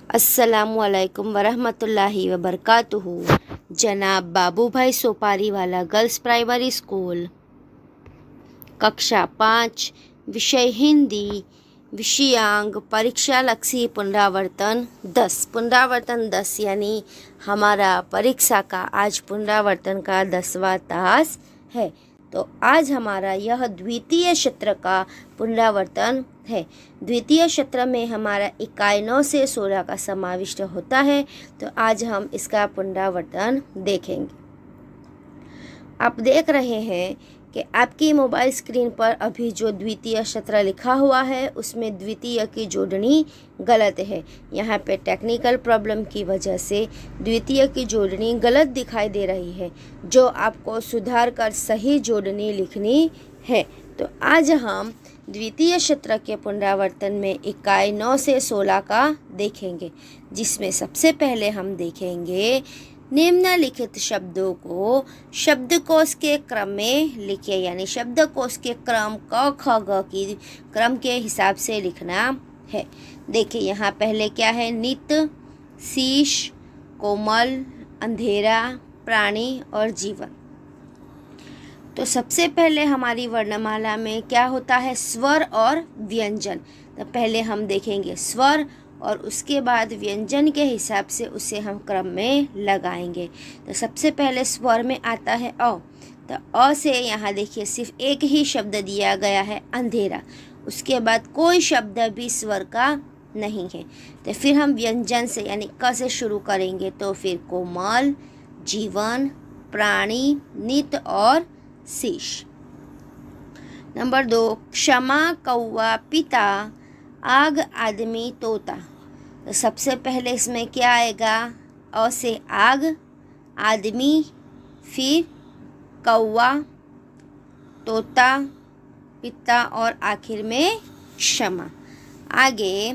अस्सलामुअलैकुम वरहमतुल्लाहि वबरकातुहू। जनाब बाबूभाई सोपारी वाला गर्ल्स प्राइमरी स्कूल, कक्षा 5, विषय हिंदी, विषयांक परीक्षा लक्षी पुनरावर्तन 10। पुनरावर्तन 10 यानी हमारा परीक्षा का आज पुनरावर्तन का 10वां तास है। तो आज हमारा यह द्वितीय सत्र का पुनरावर्तन है। द्वितीय सत्र में हमारा इकाई 9 से 16 का समाविष्ट होता है। तो आज हम इसका पुनरावर्तन देखेंगे। आप देख रहे हैं कि आपकी मोबाइल स्क्रीन पर अभी जो द्वितीय सत्र लिखा हुआ है उसमें द्वितीय की जोड़नी गलत है। यहाँ पे टेक्निकल प्रॉब्लम की वजह से द्वितीय की जोड़नी गलत दिखाई दे रही है, जो आपको सुधार कर सही जोड़नी लिखनी है। तो आज हम द्वितीय सत्र के पुनरावर्तन में इकाई 9 से 16 का देखेंगे, जिसमें सबसे पहले हम देखेंगे निम्नलिखित शब्दों को शब्दकोश के क्रम में लिखिए, यानी शब्दकोश के क्रम क ख ग की क्रम के हिसाब से लिखना है। देखिए यहाँ पहले क्या है, नित, शीश, कोमल, अंधेरा, प्राणी और जीवन। तो सबसे पहले हमारी वर्णमाला में क्या होता है, स्वर और व्यंजन। तो पहले हम देखेंगे स्वर और उसके बाद व्यंजन के हिसाब से उसे हम क्रम में लगाएंगे। तो सबसे पहले स्वर में आता है अ। तो अ से यहाँ देखिए सिर्फ एक ही शब्द दिया गया है, अंधेरा। उसके बाद कोई शब्द भी स्वर का नहीं है। तो फिर हम व्यंजन से यानी क से शुरू करेंगे। तो फिर कोमल, जीवन, प्राणी, नित और शीश। नंबर 2, क्षमा, कौवा, पिता, आग, आदमी, तोता। तो सबसे पहले इसमें क्या आएगा, अ से आग, आदमी, फिर कौवा, तोता, पिता और आखिर में क्षमा। आगे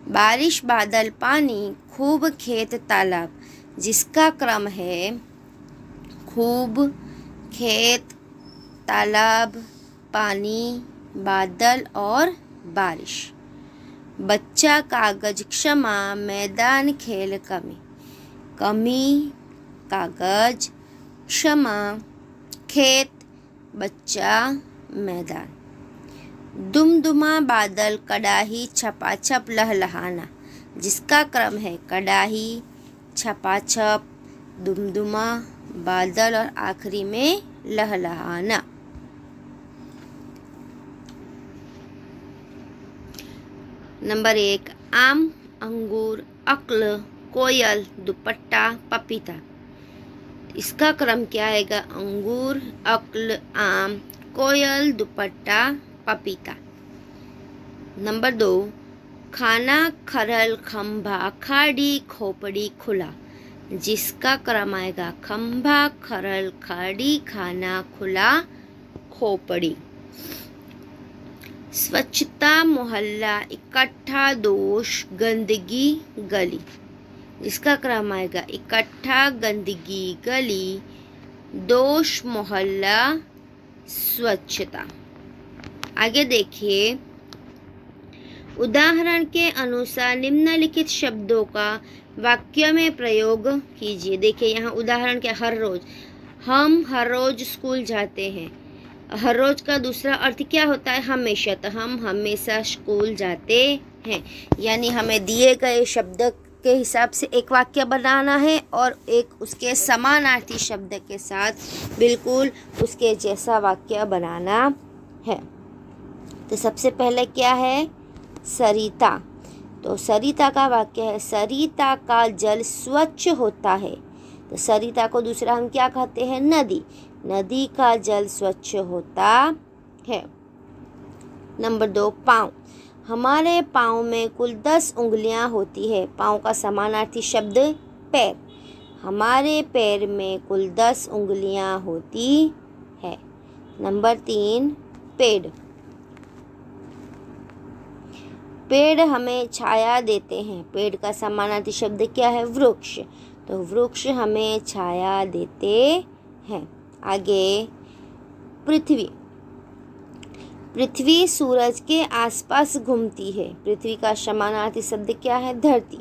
बारिश, बादल, पानी, खूब, खेत, तालाब, जिसका क्रम है खूब, खेत, तालाब, पानी, बादल और बारिश। बच्चा, कागज, क्षमा, मैदान, खेल, कमी। कमी, कागज, क्षमा, खेत, बच्चा, मैदान। दुमदुमा, बादल, कड़ाही, छपाछप, लहलहाना, जिसका क्रम है कड़ाही, छपाछप, दुमदुमा, बादल और आखिरी में लहलहाना। नंबर 1, आम, अंगूर, अक्ल, कोयल, दुपट्टा, पपीता। इसका क्रम क्या आएगा, अंगूर, अक्ल, आम, कोयल, दुपट्टा, पपीता। नंबर 2, खाना, खरल, खंभा, खाड़ी, खोपड़ी, खुला, जिसका क्रम आएगा खंभा, खरल, खाड़ी, खाना, खुला, खोपड़ी। स्वच्छता, मोहल्ला, इकट्ठा, दोष, गंदगी, गली, जिसका क्रम आएगा इकट्ठा, गंदगी, गली, दोष, मोहल्ला, स्वच्छता। आगे देखिए, उदाहरण के अनुसार निम्नलिखित शब्दों का वाक्य में प्रयोग कीजिए। देखिए यहाँ उदाहरण क्या, हर रोज, हम हर रोज स्कूल जाते हैं। हर रोज का दूसरा अर्थ क्या होता है, हमेशा। तो हम हमेशा स्कूल जाते हैं, यानी हमें दिए गए शब्द के हिसाब से एक वाक्य बनाना है और एक उसके समानार्थी शब्द के साथ बिल्कुल उसके जैसा वाक्य बनाना है। तो सबसे पहले क्या है, सरिता। तो सरिता का वाक्य है, सरिता का जल स्वच्छ होता है। तो सरिता को दूसरा हम क्या कहते हैं, नदी। नदी का जल स्वच्छ होता है। नंबर 2, पाँव। हमारे पाँव में कुल 10 उंगलियां होती है। पाँव का समानार्थी शब्द पैर। हमारे पैर में कुल 10 उंगलियां होती है। नंबर 3, पेड़। पेड़ हमें छाया देते हैं। पेड़ का समानार्थी शब्द क्या है, वृक्ष। तो वृक्ष हमें छाया देते हैं। आगे पृथ्वी। पृथ्वी सूरज के आसपास घूमती है। पृथ्वी का समानार्थी शब्द क्या है? धरती।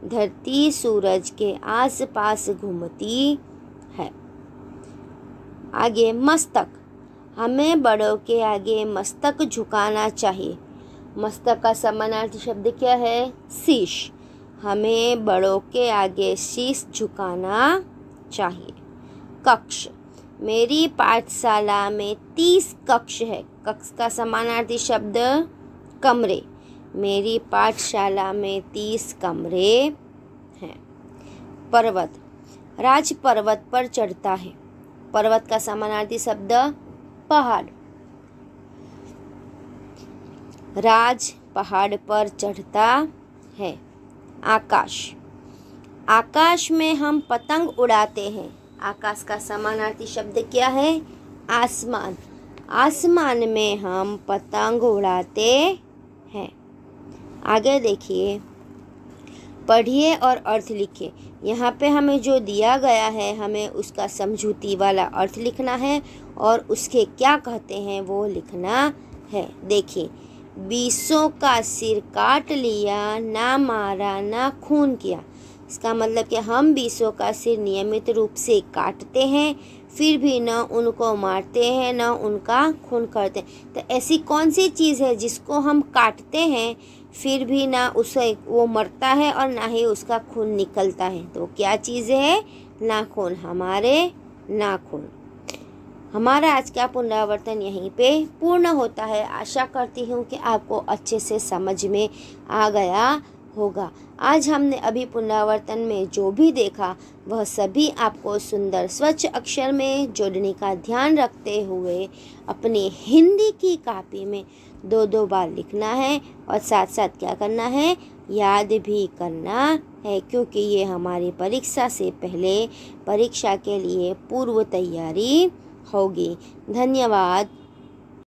धरती सूरज के आसपास घूमती है। आगे मस्तक। हमें बड़ों के आगे मस्तक झुकाना चाहिए। मस्तक का समानार्थी शब्द क्या है? शीश। हमें बड़ों के आगे शीश झुकाना चाहिए। कक्ष। मेरी पाठशाला में 30 कक्ष है। कक्ष का समानार्थी शब्द कमरे। मेरी पाठशाला में 30 कमरे हैं। पर्वत। राज पर्वत पर चढ़ता है। पर्वत का समानार्थी शब्द पहाड़। राज पहाड़ पर चढ़ता है। आकाश। आकाश में हम पतंग उड़ाते हैं। आकाश का समानार्थी शब्द क्या है? आसमान। आसमान में हम पतंग उड़ाते हैं। आगे देखिए, पढ़िए और अर्थ लिखिए। यहाँ पे हमें जो दिया गया है हमें उसका समझूती वाला अर्थ लिखना है और उसके क्या कहते हैं वो लिखना है। देखिए, बीसों का सिर काट लिया, ना मारा ना खून किया। इसका मतलब कि हम बीसों का सिर नियमित रूप से काटते हैं, फिर भी न उनको मारते हैं न उनका खून करते हैं। तो ऐसी कौन सी चीज़ है जिसको हम काटते हैं फिर भी ना उसे वो मरता है और ना ही उसका खून निकलता है? तो क्या चीज़ है? नाखून। हमारे नाखून। हमारा आज का पुनरावर्तन यहीं पे पूर्ण होता है। आशा करती हूँ कि आपको अच्छे से समझ में आ गया होगा। आज हमने अभी पुनरावर्तन में जो भी देखा वह सभी आपको सुंदर स्वच्छ अक्षर में जोड़ने का ध्यान रखते हुए अपनी हिंदी की कॉपी में 2-2 बार लिखना है और साथ साथ क्या करना है? याद भी करना है, क्योंकि ये हमारी परीक्षा से पहले परीक्षा के लिए पूर्व तैयारी होगी। धन्यवाद।